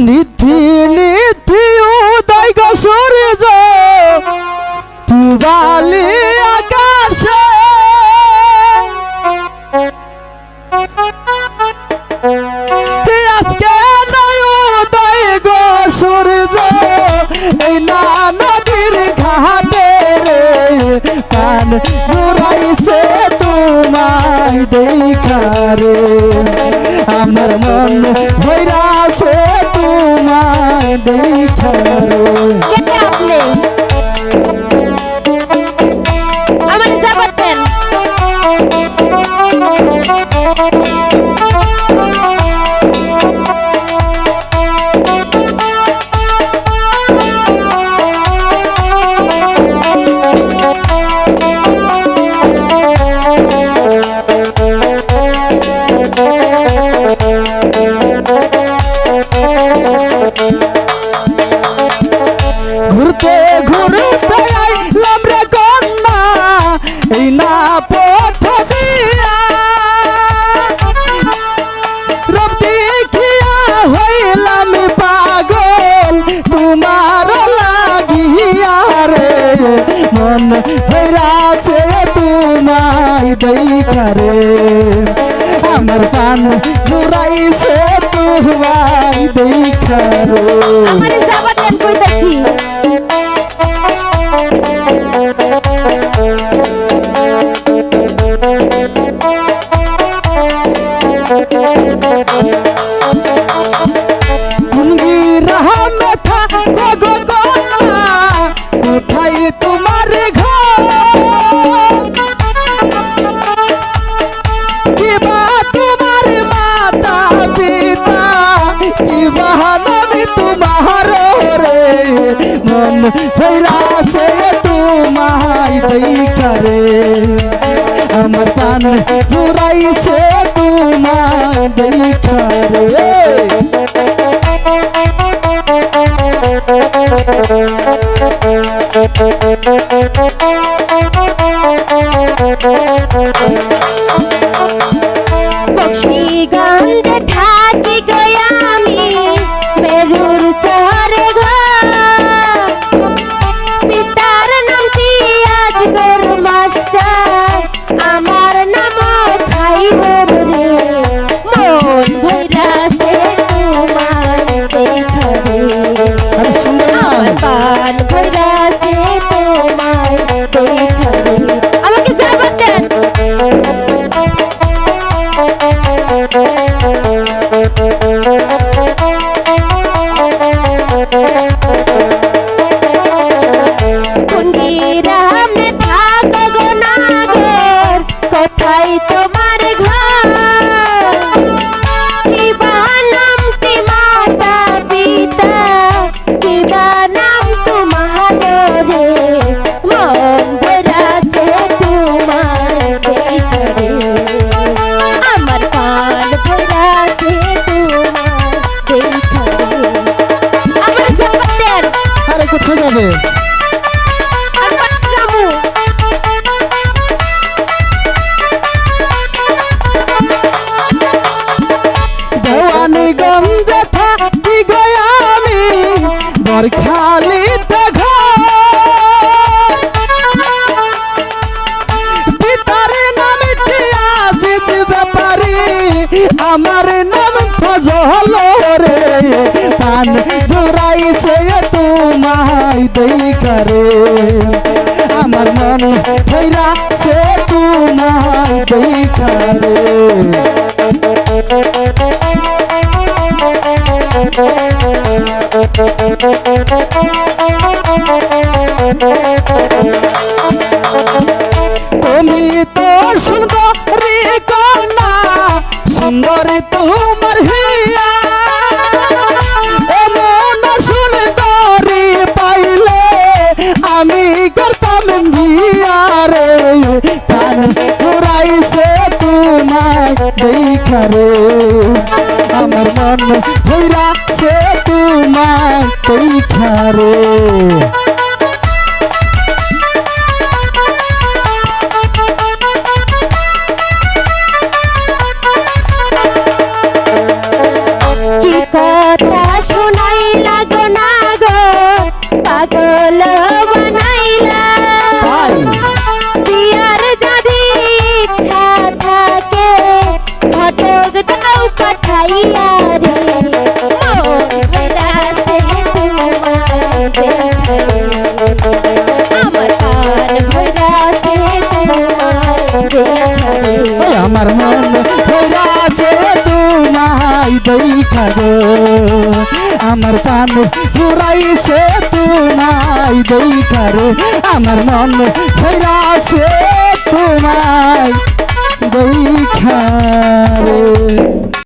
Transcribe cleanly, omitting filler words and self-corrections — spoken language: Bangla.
নিধি নিধি উদয় গো সূর্য পুবালি আকাশে আজকে নয় উদয় গো সূর্য এই না নদীর ঘাটে রে কান জোড়াইছে তোমায় দেখা রে আমার মন ভৈরাছে তোমায় দেখা রে আপনি আমার যাবেন ঘুরতে ঘুরতে আইলাম রে কন্যা এই না পথ দিয়া রব দেখিয়া হইলাম পাগল তোমার লাগিয়া রে মন ফেরাছে তোমায় দেখা রে আমার কান জোড়াইছে তোমায় দেখা রে আমার যাবেন কইতাছি কুঙ্গি রাহা মেথা গো কন্যা কোথায় তোমার ঘর কিবা তোমার মাতা পিতা কিবা নামি তোমার রে মন ফেরাছে তোমায় দেখা রে আমার প্রাণ জোড়াইছে তোমায় দেখা রে বক্সিগঞ্জে থাকি গয়া আমি মেরুর চরে ঘর পিতার নাম পিয়াজ গরু মাস্টার আমার নাম খাইবর রে মন ভৈরাছে তোমার দেখা রে আরে সুন্দর না পান ভৈরাছে তোমার দেখা রে আমাকে যাবার দেন কুন্ডিরামে থাকো গো নাগর কোথায় তোমার ঘর কিবা নাম কি মাতা পিতা কিবা নাম তোমার রে মন ভরাছে তোমার দেখা রে আমার কান ভরাছে তোমার দেখা রে আমার যাবেন আরে কোথায় যাবে দেওয়ানিগঞ্জে থাকি গয়া আমি বরখালিতে ঘর পিতার নাম আজিজ ব্যাপারী আমার নাম ফজল রে পান জোড়াইছে তোমায় দেখা রে আমার মন ফেরাছে তোমায় দেখা রে তুমি তো সুন্দরী কন্যা সুন্দরী তোমার হিয়া এমন সুন্দরী পাইলে আমি করতাম বিয়া রে কান চোরাইছে তোমায় দেখা রে আমার মন ভৈরাছে তোমায় দেখা রে কি কথা আমার মন ফেরাছে তোমায় দেখা গো আমার প্রাণ ফুরাইছে তোমায় দেখা রে আমার মন ফেরাছে তোমায় দেখা রে